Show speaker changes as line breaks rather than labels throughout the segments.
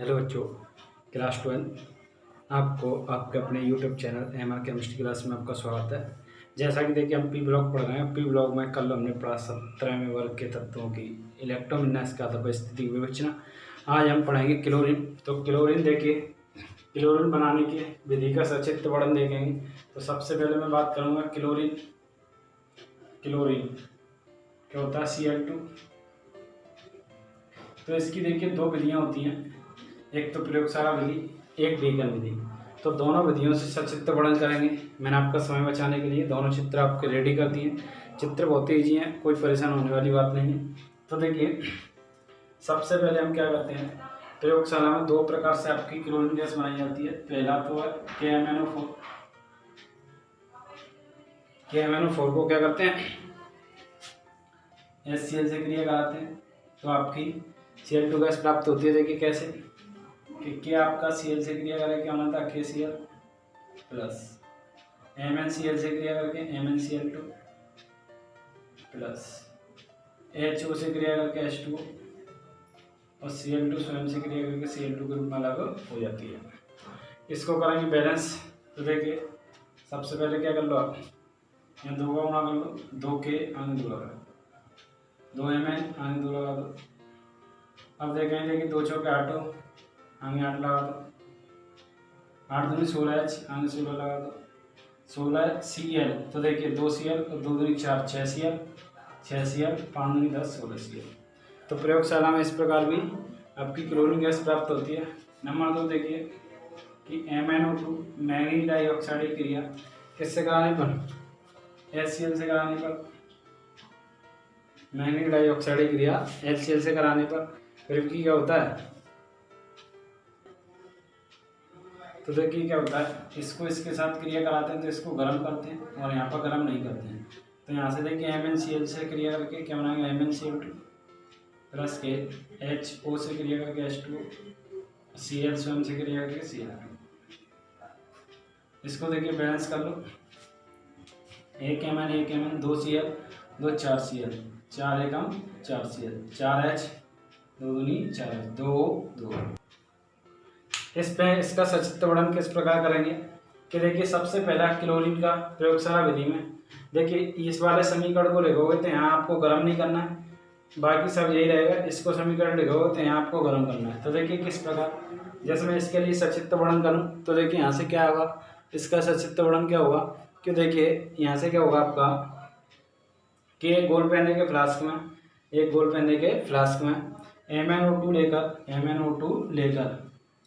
Hello बच्चों, class 12 आपको आपके अपने YouTube channel M R chemistry class में आपका स्वागत है। जैसा कि देखिए हम पी ब्लॉक पढ़ रहे हैं। पी ब्लॉक में कल हमने पढ़ा 17वें वर्ग के तत्वों की इलेक्ट्रोविन्यास का था परिस्थिति विवेचना। आज हम पढ़ेंगे क्लोरीन। तो क्लोरीन देखिए, क्लोरीन बनाने की विधि का संक्षिप्त वर्णन देखेंगे। तो सबसे पहले मैं बात करूँगा क्लोरीन। क्लोरीन क्या होता है? Cl2। तो इसकी देखिए दो विधियाँ होती हैं, एक तो प्रयोगशाला विधि, एक बीगन विधि। तो दोनों विधियों से संक्षिप्त वर्णन करेंगे। मैंने आपका समय बचाने के लिए दोनों चित्र आपके रेडी कर दिए। चित्र बहुत ईजी हैं, कोई परेशान होने वाली बात नहीं है। तो देखिए सबसे पहले हम क्या करते हैं, प्रयोगशाला में दो प्रकार से आपकी क्लोरीन गैस बनाई जाती है। पहला तो है KMnO4। KMnO4 को क्या करते हैं, HCl से क्रिया कराते हैं तो आपकी Cl2 गैस प्राप्त होती है। देखिए कैसे कि क्या आपका Cl से क्रिया करके क्या बना था, KCl प्लस MnCl से क्रिया करके MnCl2 प्लस HO से क्रिया करके H2O और Cl2 स्वयं से क्रिया करके Cl2 के रूप में अलग हो जाती है। इसको करेंगे बैलेंस। तो देखिए सबसे पहले क्या कर लो आप, यहाँ 2 का गुणा कर लो, 2 के आगे 2 लगा दो, 2 Mn आगे 2 लगा दो। अब देखेंगे कि 2 चौके 8 आगे 8 लगा दो, 8 दूनी 16H आगे 16 लगा दो, 16 Cl। तो देखिए 2 Cl और 2 दूनी 4, 6 Cl, 6 Cl 5 दूनी 10, 16 Cl। तो प्रयोगशाला में इस प्रकार भी आपकी क्लोरीन गैस प्राप्त होती है। नंबर 2 देखिए कि MnO2 मैग्नीज डाइऑक्साइड की क्रिया किससे कराने पर, HCl से कराने पर। मैग्नीज डाइऑक्साइड की क्रिया HCl से कराने पर फिर की क्या होता है, तो देखिए क्या होता है, इसको इसके साथ क्रिया कराते हैं तो इसको गर्म करते हैं और यहाँ पर गर्म नहीं करते हैं। तो यहाँ से देखिए MnCl से क्रिया करके क्या बनाएंगे, MnCl2 प्लस के HO से क्रिया करके H2O, Cl स्वयं से क्रिया करके Cl2। इसको देखिए बैलेंस कर लो, 1 Mn 2 Cl 2 4 Cl, 4 एकम 4 Cl, 4H 2 दूनी 4H 2 2। इस पे इसका संक्षिप्त वर्णन किस प्रकार करेंगे कि देखिए सबसे पहला क्लोरीन का प्रयोगशाला विधि में देखिए इस वाले समीकरण को लिखोगे तो यहाँ आपको गर्म नहीं करना है, बाकी सब यही रहेगा। इसको समीकरण लिखोगे तो यहाँ आपको गर्म करना है। तो देखिए किस प्रकार, जैसे मैं इसके लिए संक्षिप्त वर्णन करूँ तो देखिए यहाँ से क्या होगा, इसका संक्षिप्त वर्णन क्या होगा कि देखिए यहाँ से क्या होगा आपका कि एक गोल पेंदे के फ्लास्क में, एक गोल पेंदे के फ्लास्क में MnO2 लेकर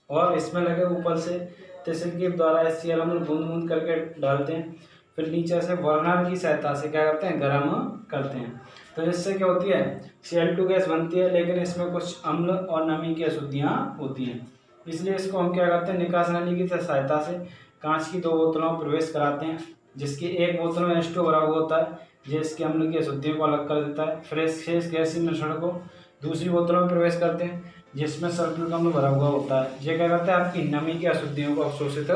और इसमें लगे ऊपर से तिसिल के द्वारा HCl हम लोग बूंद बूंद करके डालते हैं। फिर नीचे से बर्नर की सहायता से क्या करते हैं, गर्म करते हैं। तो इससे क्या होती है, Cl2 गैस बनती है, लेकिन इसमें कुछ अम्ल और नमी की अशुद्धियाँ होती हैं। इसलिए इसको हम क्या करते हैं, निकास नली की सहायता से कांच की 2 बोतलों में प्रवेश कराते हैं, जिसकी एक बोतल में H2 भरा हुआ होता है जो इसके अम्ल की अशुद्धियों को अलग कर देता है। फिर इस गैसीय मिश्रण को दूसरी बोतलों में प्रवेश करते हैं जिसमें सल्फ्यूरिक अम्ल भरा हुआ होता है। ये क्या करता है, आपकी नमी की अशुद्धियों को अवशोषित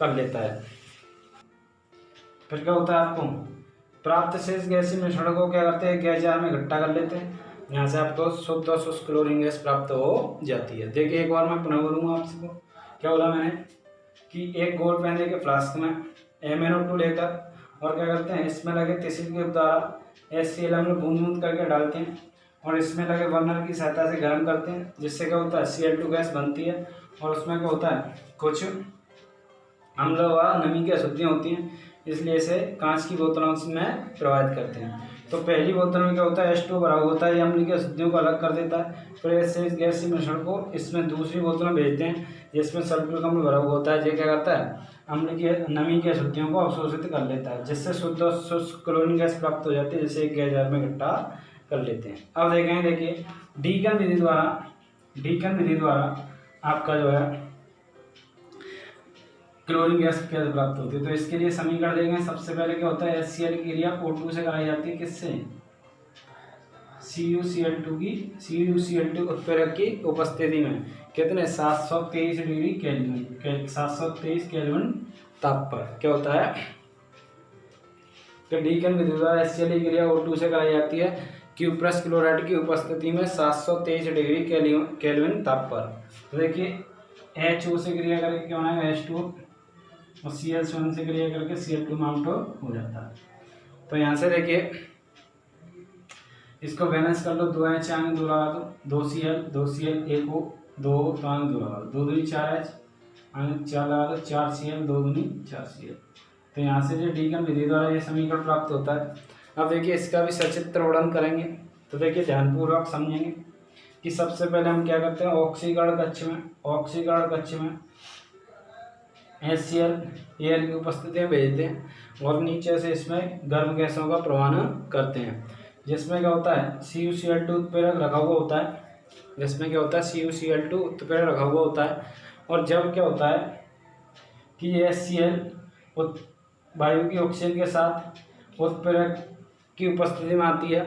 कर लेता है। फिर क्या होता है, आपको प्राप्त शेष गैसीय मिश्रण को क्या करते हैं, गैस जार में इकट्ठा कर लेते हैं। यहाँ से आपको शुद्ध और शुष्क क्लोरीन गैस प्राप्त हो जाती है। देखिए एक बार मैं पुनः बोलूँगा आपसे, क्या बोला मैंने कि एक गोल पेंदे के फ्लास्क में MnO2 लेकर और क्या करते हैं, इसमें लगे तिसिल के द्वारा HCl हम लोग बूंद बूंद करके डालते हैं और इसमें लगे बर्नर की सहायता से गर्म करते हैं, जिससे क्या होता है, Cl2 गैस बनती है। और उसमें क्या होता है, कुछ अम्ल व नमी की अशुद्धियाँ होती हैं, इसलिए इसे कांच की बोतलों में प्रवाहित करते हैं। तो पहली बोतल में क्या होता है, H2 भरा होता है, ये अम्ल की अशुद्धियों को अलग कर देता है। फिर इससे इस गैसीय मिश्रण को इसमें दूसरी बोतल में भेजते हैं जिसमें सल्फ्यूरिक अम्ल भरा हुआ होता है। ये क्या करता है, अम्ल की नमी की अशुद्धियों को अवशोषित कर लेता है, जिससे शुद्ध और शुष्क क्लोरीन गैस प्राप्त हो जाती है, जिसे एक गैस जार में इकट्ठा कर लेते हैं। अब देखेंगे, देखिए डीकन विधि द्वारा आपका जो है क्लोरीन गैस कैसे प्राप्त होती है। तो इसके लिए समीकरण देखेंगे। सबसे पहले क्या होता है, HCl की क्रिया O2 से कराई जाती है, किससे, CuCl2 उत्प्रेरक की उपस्थिति में कितने 723 डिग्री केल्विन, 723 केल्विन ताप पर क्या होता है कि डीकन विधि द्वारा HCl की क्रिया O2 से कराई जाती है। क्यूप्रस क्लोराइड की उपस्थिति में 723 डिग्री केल्विन ताप पर। तो देखिए HO से क्रिया करके क्या होना है H2 और Cl से क्रिया करके Cl2 माउंट हो जाता है। तो यहाँ से देखिए इसको बैलेंस कर लो, 2H आगे 2 लगा दो, 2Cl 1 हो 2 तो आगे 2 लगा दो, 2 दूनी 4H आगे 4 लगा दो, 4Cl 2 दूनी 4Cl। तो यहाँ से जो डीकन विधि द्वारा ये समीकरण प्राप्त होता है। अब देखिए इसका भी सचित्र वर्णन करेंगे। तो देखिए ध्यानपूर्वक समझेंगे कि सबसे पहले हम क्या करते हैं, ऑक्सीकरण कक्ष में HCl एयर की उपस्थिति में भेजते हैं और नीचे से इसमें गर्म गैसों का प्रवाह करते हैं, जिसमें क्या होता है CuCl2 उत्प्रेरक रखा हुआ होता है, CuCl2 उत्प्रेरक रखा हुआ होता है। और जब क्या होता है कि ये HCl वायु की ऑक्सीजन के साथ उत्प्रेरक की उपस्थिति में आती है,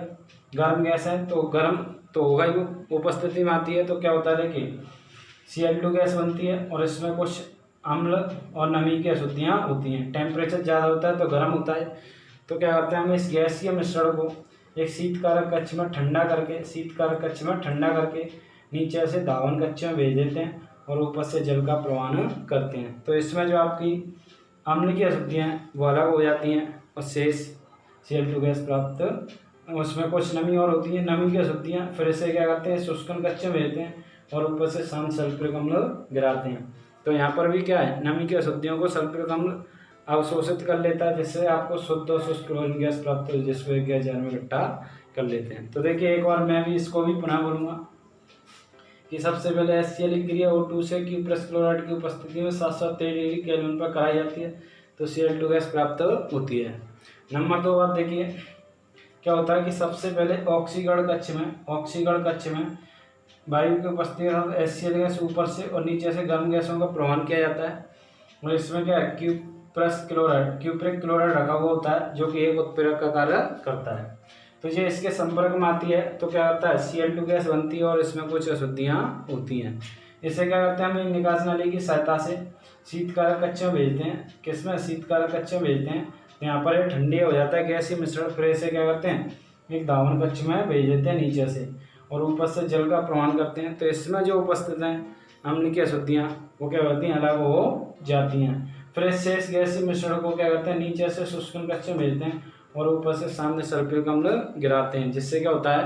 गर्म गैस है तो गर्म तो होगा ही, उपस्थिति में आती है तो क्या होता है देखिए Cl2 गैस बनती है और इसमें कुछ अम्ल और नमी की अशुद्धियाँ होती हैं। टेम्परेचर ज़्यादा होता है तो गर्म होता है, तो क्या करते हैं हम इस गैसीय मिश्रण को एक शीतकारक कक्ष में ठंडा करके नीचे से दावन कक्ष में भेज देते हैं और ऊपर से जल का प्रवाह करते हैं। तो इसमें जो आपकी अम्ल की अशुद्धियाँ हैं वो अलग हो जाती हैं और शेष Cl2 गैस प्राप्त, उसमें कुछ नमी और होती है, नमी की अशुद्धियाँ फिर से क्या करते हैं शुष्कन कक्ष में भेजते हैं और ऊपर से शांत सल्फ्यूरिक अम्ल गिराते हैं। तो यहाँ पर भी क्या है, नमी की अशुद्धियों को सल्फ्यूरिक अम्ल अवशोषित कर लेता है, जिससे आपको शुद्ध और शुष्क क्लोरीन गैस प्राप्त हो, जिसको एक गैस जार में इकट्ठा कर लेते हैं। तो देखिए एक बार मैं भी इसको भी पुनः बोलूँगा कि सबसे पहले HCl की क्रिया O2 से क्यूप्रस क्लोराइड की उपस्थिति में 723 डिग्री केल्विन पर कराई जाती है तो Cl2 गैस प्राप्त होती है। नंबर 2 बात देखिए क्या होता है कि सबसे पहले ऑक्सीकरण कक्ष में वायु की उपस्थिति में HCl गैस ऊपर से और नीचे से गर्म गैसों का प्रवाहन किया जाता है और इसमें क्या है क्यूप्रिक क्लोराइड रखा हुआ होता है जो कि एक उत्प्रेरक का कार्य करता है। तो ये इसके संपर्क में आती है तो क्या होता है Cl2 गैस बनती है और इसमें कुछ अशुद्धियाँ होती हैं। इसे क्या करते हैं हम एक निकास नाली की सहायता से शीतकारक कक्ष में भेजते हैं। किसमें, शीतकारक कक्ष में भेजते हैं। तो यहाँ पर ये ठंडी हो जाता है गैसीय मिश्रण, फिर इसे क्या करते हैं एक दावन कक्ष में भेज देते हैं नीचे से और ऊपर से जल का प्रवाह करते हैं। तो इसमें जो उपस्थित हैं अम्ल की अशुद्धियाँ वो क्या होती हैं, अलग हो जाती हैं। फिर शेष गैसीय मिश्रण को क्या करते हैं नीचे से शुष्कन कक्ष में भेजते हैं और ऊपर से सामने सल्फ्यूरिक अम्ल गिराते हैं, जिससे क्या होता है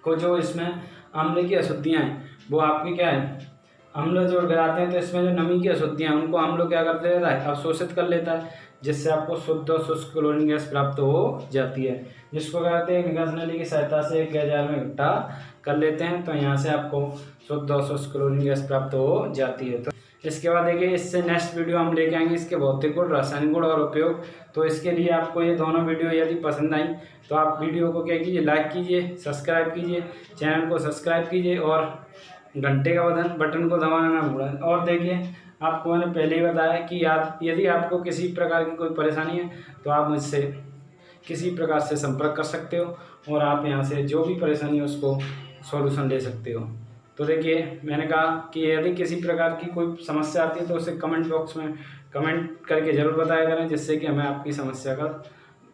को जो इसमें अम्ल की अशुद्धियाँ हैं वो आपकी क्या है, अम्ल जो गिराते हैं तो इसमें जो नमी की अशुद्धियाँ हैं उनको अम्ल क्या कर देता है, अवशोषित कर लेता है, जिससे आपको शुद्ध और शुष्क क्लोरीन गैस प्राप्त हो जाती है, जिसको क्या करते हैं निकास नाली की सहायता से एक गैस जार में इकट्ठा कर लेते हैं। तो यहाँ से आपको शुद्ध और शुष्क क्लोरीन गैस प्राप्त हो जाती है। तो इसके बाद देखिए इससे नेक्स्ट वीडियो हम लेके आएंगे इसके भौतिक गुण, रासायनिक गुण और उपयोग। तो इसके लिए आपको ये दोनों वीडियो यदि पसंद आई तो आप वीडियो को क्या कीजिए, लाइक कीजिए, सब्सक्राइब कीजिए, चैनल को सब्सक्राइब कीजिए और घंटे का बटन को दबाना ना भूलें। और देखिए आपको मैंने पहले ही बताया कि यदि आपको किसी प्रकार की कोई परेशानी है तो आप मुझसे किसी प्रकार से संपर्क कर सकते हो और आप यहाँ से जो भी परेशानी है उसको सॉल्यूशन ले सकते हो। तो देखिए मैंने कहा कि यदि किसी प्रकार की कोई समस्या आती है तो उसे कमेंट बॉक्स में कमेंट करके ज़रूर बताया करें, जिससे कि हमें आपकी समस्या का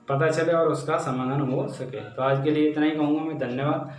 पता चले और उसका समाधान हो सके। तो आज के लिए इतना ही कहूँगा मैं, धन्यवाद।